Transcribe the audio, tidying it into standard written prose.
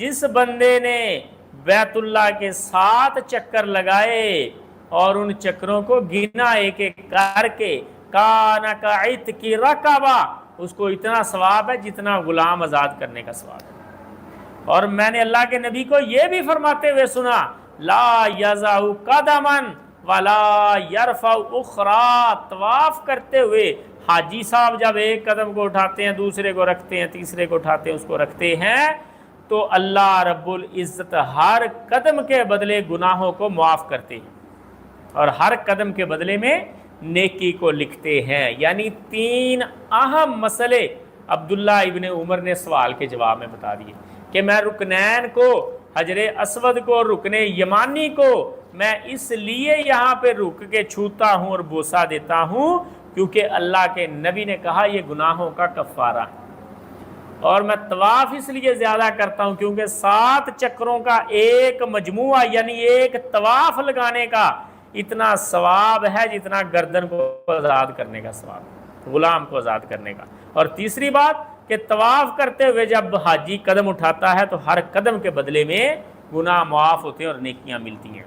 جس بندے نے بیت اللہ کے 7 چکر لگائے اور ان چکروں کو گنا ایک ایک کر کے، کان کعتق رقبہ، اس کو اتنا ثواب ہے جتنا غلام آزاد کرنے کا ثواب ہے۔ اور میں نے اللہ کے نبی کو یہ بھی فرماتے ہوئے سنا، لا یضع قدما ولا یرفع اخرى، طواف کرتے ہوئے حاجی صاحب جب ایک قدم کو اٹھاتے ہیں، دوسرے کو رکھتے ہیں، تیسرے کو اٹھاتے ہیں، اس کو رکھتے ہیں، تو اللہ رب العزت ہر قدم کے بدلے گناہوں کو معاف کرتے ہیں اور ہر قدم کے بدلے میں نیکی کو لکھتے ہیں۔ یعنی 3 اہم مسئلے عبداللہ ابن عمر نے سوال کے جواب میں بتا دیے کہ میں رکنین کو، حجر اسود کو، رکن یمانی کو میں اس لیے یہاں پہ رک کے چھوتا ہوں اور بوسہ دیتا ہوں کیونکہ اللہ کے نبی نے کہا یہ گناہوں کا کفارہ ہے، اور میں طواف اس لیے زیادہ کرتا ہوں کیونکہ 7 چکروں کا ایک مجموعہ یعنی ایک طواف لگانے کا اتنا ثواب ہے جتنا گردن کو آزاد کرنے کا ثواب، غلام کو آزاد کرنے کا۔ اور تیسری بات کہ طواف کرتے ہوئے جب حاجی قدم اٹھاتا ہے تو ہر قدم کے بدلے میں گناہ معاف ہوتے ہیں اور نیکیاں ملتی ہیں۔